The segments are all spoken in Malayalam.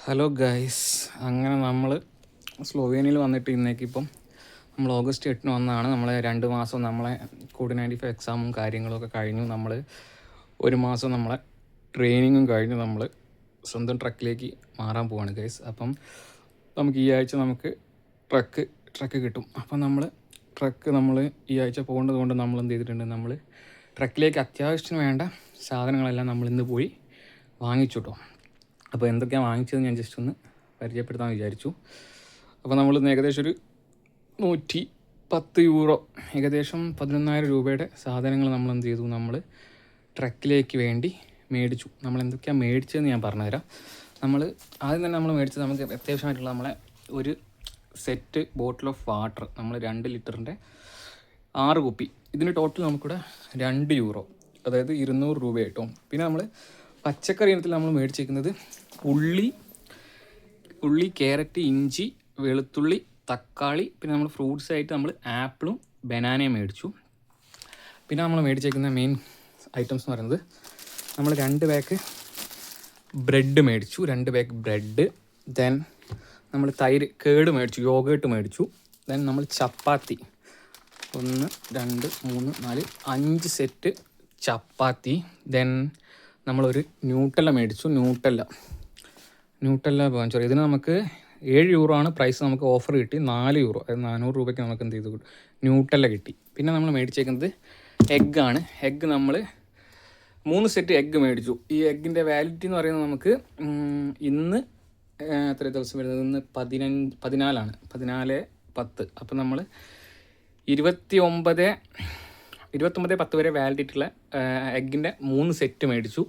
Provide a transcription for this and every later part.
ഹലോ ഗൈസ്, അങ്ങനെ നമ്മൾ സ്ലോവേനിയയിൽ വന്നിട്ട് ഇന്നേക്കിപ്പം നമ്മൾ ഓഗസ്റ്റ് 8 വന്നതാണ്. നമ്മൾ 2 മാസം നമ്മളെ കോഡ്-95 എക്സാമും കാര്യങ്ങളൊക്കെ കഴിഞ്ഞു. നമ്മൾ 1 മാസം നമ്മളെ ട്രെയിനിങ്ങും കഴിഞ്ഞ് നമ്മൾ സ്വന്തം ട്രക്കിലേക്ക് മാറാൻ പോവാണ് ഗൈസ്. അപ്പം നമുക്ക് ഈ ആഴ്ച നമുക്ക് ട്രക്ക് കിട്ടും. അപ്പം നമ്മൾ ഈ ആഴ്ച പോകേണ്ടത് കൊണ്ട് നമ്മൾ എന്ത് ചെയ്തിട്ടുണ്ട്, നമ്മൾ ട്രക്കിലേക്ക് അത്യാവശ്യത്തിന് വേണ്ട സാധനങ്ങളെല്ലാം നമ്മൾ ഇന്ന് പോയി വാങ്ങിച്ചു കേട്ടോ. അപ്പോൾ എന്തൊക്കെയാണ് വാങ്ങിച്ചതെന്ന് ഞാൻ ജസ്റ്റ് ഒന്ന് പരിചയപ്പെടുത്താൻ വിചാരിച്ചു. അപ്പോൾ നമ്മൾ ഏകദേശം ഒരു 110 യൂറോ, ഏകദേശം 11,000 രൂപയുടെ സാധനങ്ങൾ നമ്മൾ എന്ത് ചെയ്തു, നമ്മൾ ട്രക്കിലേക്ക് വേണ്ടി മേടിച്ചു. നമ്മൾ എന്തൊക്കെയാണ് മേടിച്ചതെന്ന് ഞാൻ പറഞ്ഞുതരാം. നമ്മൾ ആദ്യം തന്നെ നമ്മൾ മേടിച്ചത്, നമുക്ക് അത്യാവശ്യമായിട്ടുള്ള നമ്മളെ ഒരു സെറ്റ് ബോട്ടിൽ ഓഫ് വാട്ടർ, നമ്മൾ 2 ലിറ്ററിൻ്റെ 6 കുപ്പി. ഇതിന് ടോട്ടൽ നമുക്കിവിടെ 2 യൂറോ, അതായത് 200 രൂപയായിട്ടോ. പിന്നെ നമ്മൾ പച്ചക്കറി ഇനത്തിൽ നമ്മൾ മേടിച്ചേക്കുന്നത് ഉള്ളി, ക്യാരറ്റ്, ഇഞ്ചി, വെളുത്തുള്ളി, തക്കാളി. പിന്നെ നമ്മൾ ഫ്രൂട്ട്സ് ആയിട്ട് നമ്മൾ ആപ്പിളും ബനാനയും മേടിച്ചു. പിന്നെ നമ്മൾ മേടിച്ചേക്കുന്ന മെയിൻ ഐറ്റംസ് എന്ന് പറയുന്നത്, നമ്മൾ 2 പാക്ക് ബ്രെഡ് മേടിച്ചു. 2 പാക്ക് ബ്രെഡ്. ദെൻ നമ്മൾ തൈര് കേട് മേടിച്ചു, യോഗേട്ട് മേടിച്ചു. ദെൻ നമ്മൾ ചപ്പാത്തി 1 2 3 4 5 സെറ്റ് ചപ്പാത്തി. ദെൻ നമ്മളൊരു ന്യൂട്ടല്ല മേടിച്ചു. ന്യൂട്ടല്ല വാങ്ങിച്ചു. ഇതിന് നമുക്ക് 7 യൂറോ ആണ് പ്രൈസ്. നമുക്ക് ഓഫർ കിട്ടി 4 യൂറോ, അതായത് 400 രൂപയ്ക്ക് നമുക്ക് എന്ത് ചെയ്തു, ന്യൂട്ടല്ല കിട്ടി. പിന്നെ നമ്മൾ മേടിച്ചേക്കുന്നത് എഗ്ഗാണ്. എഗ്ഗ് നമ്മൾ 3 സെറ്റ് എഗ്ഗ് മേടിച്ചു. ഈ എഗ്ഗിൻ്റെ വാലിഡിറ്റി എന്ന് പറയുന്നത് നമുക്ക് ഇന്ന് എത്ര ദിവസം വരുന്നത്, ഇന്ന് 14 14/10. അപ്പം നമ്മൾ 29/10 വരെ വാലിഡിറ്റി ഉള്ള എഗ്ഗിൻ്റെ 3 സെറ്റ് മേടിച്ചു.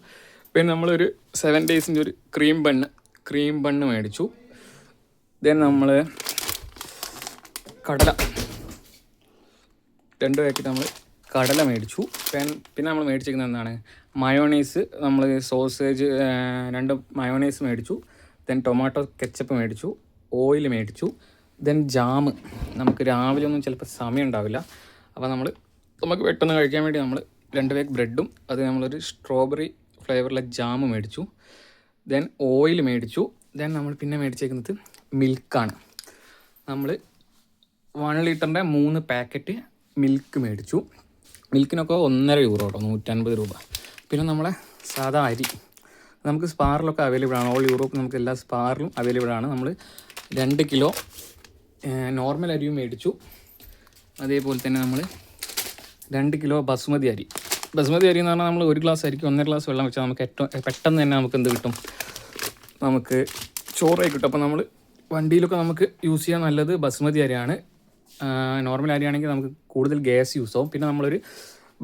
പിന്നെ നമ്മളൊരു 7 ഡേയ്സിൻ്റെ ഒരു ക്രീം ബണ്ണ് മേടിച്ചു. ദെൻ നമ്മൾ കടല 2 പാക്കറ്റ് നമ്മൾ കടല മേടിച്ചു. പിന്നെ നമ്മൾ മേടിച്ചിരിക്കുന്നത് എന്താണ്, മയോണൈസ്. നമ്മൾ സോസേജ് 2 മയോണൈസ് മേടിച്ചു. ദെൻ ടൊമാറ്റോ കെച്ചപ്പ് മേടിച്ചു. ഓയിൽ മേടിച്ചു. Then jam. നമുക്ക് രാവിലെ ഒന്നും ചിലപ്പോൾ സമയം ഉണ്ടാവില്ല, അപ്പോൾ നമുക്ക് പെട്ടെന്ന് കഴിക്കാൻ വേണ്ടി നമ്മൾ 2 പാക്ക് ബ്രെഡും അത് നമ്മളൊരു സ്ട്രോബെറി ഫ്ലേവറിലെ ജാം മേടിച്ചു. ദെൻ ഓയിൽ മേടിച്ചു. ദെൻ നമ്മൾ പിന്നെ മേടിച്ചേക്കുന്നത് മിൽക്കാണ്. നമ്മൾ 1 ലിറ്ററിൻ്റെ 3 പാക്കറ്റ് മിൽക്ക് മേടിച്ചു. മിൽക്കിനൊക്കെ 1.5 യൂറോ കേട്ടോ, 150 രൂപ. പിന്നെ നമ്മളെ സാധാ അരി നമുക്ക് സ്പാറിലൊക്കെ അവൈലബിൾ ആണ്. ഓൾ യൂറോപ്പ് നമുക്ക് എല്ലാ സ്പാറിലും അവൈലബിൾ ആണ്. നമ്മൾ 2 കിലോ നോർമൽ അരിയും മേടിച്ചു. അതേപോലെ തന്നെ നമ്മൾ 2 കിലോ ബസുമതി അരി എന്ന് പറഞ്ഞാൽ നമ്മൾ 1 ഗ്ലാസ് അരിക്ക് 1.5 ഗ്ലാസ് വെള്ളം വെച്ചാൽ നമുക്ക് പെട്ടെന്ന് തന്നെ നമുക്ക് എന്ത് കിട്ടും, നമുക്ക് ചോറായി കിട്ടും. അപ്പോൾ നമ്മൾ വണ്ടിയിലൊക്കെ നമുക്ക് യൂസ് ചെയ്യാൻ നല്ലത് ബസുമതി അരിയാണ്. നോർമൽ അരിയാണെങ്കിൽ നമുക്ക് കൂടുതൽ ഗ്യാസ് യൂസ് ആവും. പിന്നെ നമ്മളൊരു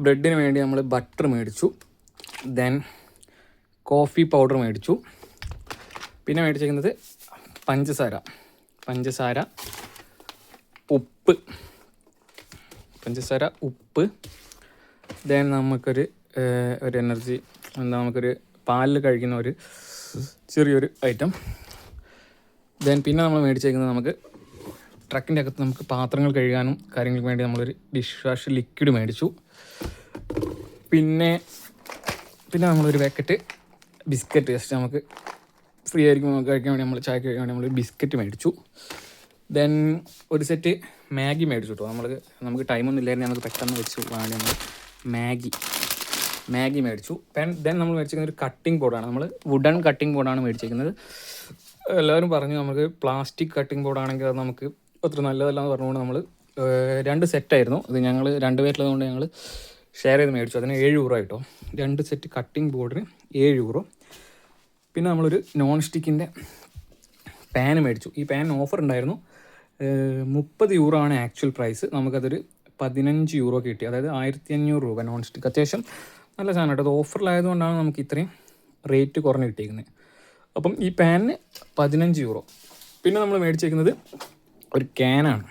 ബ്രെഡിന് വേണ്ടി നമ്മൾ ബട്ടർ മേടിച്ചു. ദെൻ കോഫി പൗഡർ മേടിച്ചു. പിന്നെ മേടിച്ചിരിക്കുന്നത് പഞ്ചസാര, ഉപ്പ്. ദെൻ നമുക്കൊരു എനർജി, നമുക്കൊരു പാലിൽ കഴിക്കുന്ന ഒരു ചെറിയൊരു ഐറ്റം. ദെൻ പിന്നെ നമ്മൾ മേടിച്ചേക്കുന്നത്, നമുക്ക് ട്രക്കിൻ്റെ അകത്ത് നമുക്ക് പാത്രങ്ങൾ കഴുകാനും കാര്യങ്ങൾക്ക് വേണ്ടി നമ്മളൊരു ഡിഷ് വാഷ് ലിക്വിഡ് മേടിച്ചു. പിന്നെ നമ്മളൊരു പാക്കറ്റ് ബിസ്ക്കറ്റ്, ജസ്റ്റ് നമുക്ക് ഫ്രീ ആയിരിക്കും നമുക്ക് കഴിക്കാൻ വേണ്ടി, നമ്മൾ ചായ കഴിക്കാൻ വേണ്ടി നമ്മൾ ബിസ്ക്കറ്റ് മേടിച്ചു. ദെൻ ഒരു സെറ്റ് മാഗി മേടിച്ചു കേട്ടോ. നമുക്ക് ടൈമൊന്നും ഇല്ലായിരുന്നു, നമുക്ക് പെട്ടെന്ന് വെച്ച് വേണ്ടി നമ്മൾ മാഗി മേടിച്ചു. ദെൻ നമ്മൾ മേടിച്ചിരിക്കുന്ന ഒരു കട്ടിംഗ് ബോർഡാണ്. നമ്മൾ വുഡൻ കട്ടിംഗ് ബോർഡാണ് മേടിച്ചിരിക്കുന്നത്. എല്ലാവരും പറഞ്ഞു നമുക്ക് പ്ലാസ്റ്റിക് കട്ടിംഗ് ബോർഡാണെങ്കിൽ അത് നമുക്ക് അത്ര നല്ലതല്ല എന്ന് പറഞ്ഞുകൊണ്ട് നമ്മൾ 2 സെറ്റായിരുന്നു. ഇത് ഞങ്ങൾ 2 പേരുള്ളതുകൊണ്ട് ഞങ്ങൾ ഷെയർ ചെയ്ത് മേടിച്ചു. അതിന് 7 യൂറോ ആയിട്ടോ. 2 സെറ്റ് കട്ടിംഗ് ബോർഡിന് 7 യൂറോ. പിന്നെ നമ്മളൊരു നോൺ സ്റ്റിക്കിൻ്റെ പാൻ മേടിച്ചു. ഈ പാൻ ഓഫർ ഉണ്ടായിരുന്നു. 30 യൂറോ ആണ് ആക്ച്വൽ പ്രൈസ്. നമുക്കതൊരു 15 യൂറോ കിട്ടി, അതായത് 1500 രൂപ നോൺ സ്റ്റിക്ക്. അത്യാവശ്യം നല്ല സാധനം കേട്ടോ. അത് ഓഫറിലായതുകൊണ്ടാണ് നമുക്ക് ഇത്രയും റേറ്റ് കുറഞ്ഞ് കിട്ടിയിരിക്കുന്നത്. അപ്പം ഈ പാനിന് 15 യൂറോ. പിന്നെ നമ്മൾ മേടിച്ചേക്കുന്നത് ഒരു ക്യാനാണ്,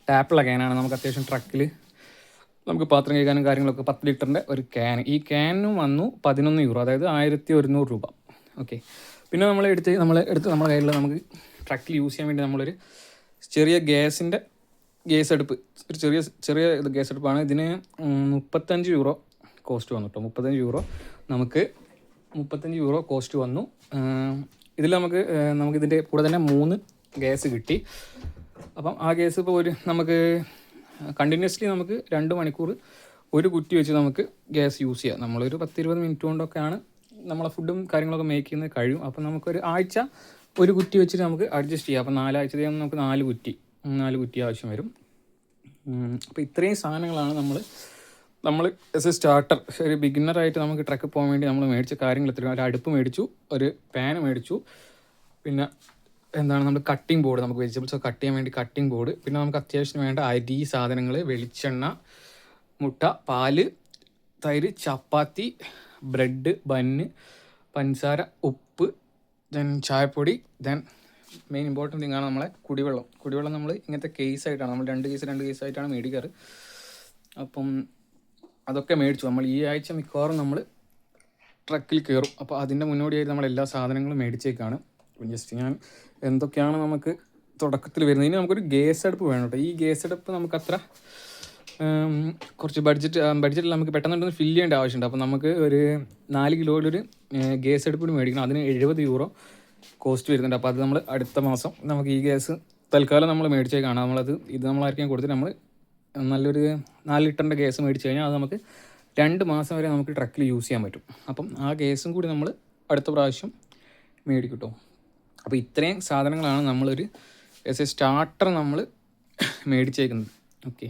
ടാപ്പുള്ള ക്യാനാണ്. നമുക്ക് അത്യാവശ്യം ട്രക്കിൽ നമുക്ക് പാത്രം കഴുകാനും കാര്യങ്ങളൊക്കെ 10 ലിറ്ററിൻ്റെ ഒരു ക്യാൻ. ഈ ക്യാനും വന്നു 11 യൂറോ, അതായത് 1100 രൂപ. ഓക്കെ. പിന്നെ നമ്മൾ എടുത്ത് നമ്മുടെ കയ്യിൽ നമുക്ക് ട്രക്കിൽ യൂസ് ചെയ്യാൻ വേണ്ടി നമ്മളൊരു ചെറിയ ഗ്യാസ് അടുപ്പ്, ഒരു ചെറിയ ഗ്യാസ് അടുപ്പാണ്. ഇതിന് 35 യൂറോ കോസ്റ്റ് വന്നു കേട്ടോ. 35 യൂറോ കോസ്റ്റ് വന്നു. ഇതിൽ നമുക്കിതിൻ്റെ കൂടെ തന്നെ 3 ഗ്യാസ് കിട്ടി. അപ്പം ആ ഗ്യാസ് ഇപ്പോൾ നമുക്ക് കണ്ടിന്യൂസ്ലി നമുക്ക് 2 മണിക്കൂർ ഒരു കുറ്റി വെച്ച് നമുക്ക് ഗ്യാസ് യൂസ് ചെയ്യാം. നമ്മളൊരു 10-20 മിനിറ്റ് കൊണ്ടൊക്കെയാണ് നമ്മളെ ഫുഡും കാര്യങ്ങളൊക്കെ മേക്ക് ചെയ്യുന്നത് കഴിയും. അപ്പം നമുക്കൊരു ആഴ്ച ഒരു കുറ്റി വെച്ചിട്ട് നമുക്ക് അഡ്ജസ്റ്റ് ചെയ്യാം. അപ്പം 4 ആഴ്ച നമുക്ക് 4 കുറ്റി ആവശ്യം വരും. അപ്പോൾ ഇത്രയും സാധനങ്ങളാണ് നമ്മൾ ആസ് എ സ്റ്റാർട്ടർ, ഒരു ബിഗിനറായിട്ട് നമുക്ക് ട്രക്ക് പോകാൻ വേണ്ടി നമ്മൾ മേടിച്ച കാര്യങ്ങൾ ഇത്രയും. ഒരു അടുപ്പ് മേടിച്ചു, ഒരു പാൻ മേടിച്ചു, പിന്നെ നമ്മൾ കട്ടിംഗ് ബോർഡ്, നമുക്ക് വെജിറ്റബിൾസ് കട്ട് ചെയ്യാൻ വേണ്ടി കട്ടിംഗ് ബോർഡ്, പിന്നെ നമുക്ക് അത്യാവശ്യം വേണ്ട അരി സാധനങ്ങൾ, വെളിച്ചെണ്ണ, മുട്ട, പാല്, തൈര്, ചപ്പാത്തി, ബ്രെഡ്, ബന്ന്, പഞ്ചസാര, ഉപ്പ്, ദെൻ ചായപ്പൊടി, ദെൻ മെയിൻ ഇമ്പോർട്ടൻറ്റ് തിങ്ങാണ് നമ്മളെ കുടിവെള്ളം നമ്മൾ ഇങ്ങനത്തെ കേസായിട്ടാണ്, നമ്മൾ 2 കേസായിട്ടാണ് മേടിക്കാറ്. അപ്പം അതൊക്കെ മേടിച്ചു. നമ്മൾ ഈ ആഴ്ച മിക്കവാറും നമ്മൾ ട്രക്കിൽ കയറും. അപ്പോൾ അതിൻ്റെ മുന്നോടിയായിട്ട് നമ്മൾ എല്ലാ സാധനങ്ങളും മേടിച്ചേക്കാണ്. ജസ്റ്റ് ഞാൻ എന്തൊക്കെയാണ് നമുക്ക് തുടക്കത്തിൽ വരുന്നത്. ഇനി നമുക്കൊരു ഗ്യാസ് അടുപ്പ് വേണം കേട്ടോ. ഈ ഗ്യാസ് അടുപ്പ് നമുക്കത്ര കുറച്ച് ബഡ്ജറ്റിൽ നമുക്ക് പെട്ടെന്ന് ഫില്ല് ചെയ്യേണ്ട ആവശ്യമുണ്ട്. അപ്പോൾ നമുക്ക് ഒരു 4 കിലോയിലൊരു ഗ്യാസ് അടുപ്പ് മേടിക്കണം. അതിന് €70 കോസ്റ്റ് വരുന്നുണ്ട്. അപ്പോൾ അത് നമ്മൾ അടുത്ത മാസം നമുക്ക് ഈ ഗ്യാസ് തൽക്കാലം നമ്മൾ മേടിച്ചേക്കാണ്. ഇത് നമ്മളായിരിക്കും കൊടുത്തിട്ട് നമ്മൾ നല്ലൊരു 4 ലിറ്ററിൻ്റെ ഗ്യാസ് മേടിച്ച് കഴിഞ്ഞാൽ അത് നമുക്ക് 2 മാസം വരെ നമുക്ക് ട്രക്കിൽ യൂസ് ചെയ്യാൻ പറ്റും. അപ്പം ആ ഗ്യാസും കൂടി നമ്മൾ അടുത്ത പ്രാവശ്യം മേടിക്കും കേട്ടോ. അപ്പോൾ ഇത്രയും സാധനങ്ങളാണ് നമ്മളൊരു ആസ് എ സ്റ്റാർട്ടർ നമ്മൾ മേടിച്ചേക്കുന്നത്. ഓക്കെ.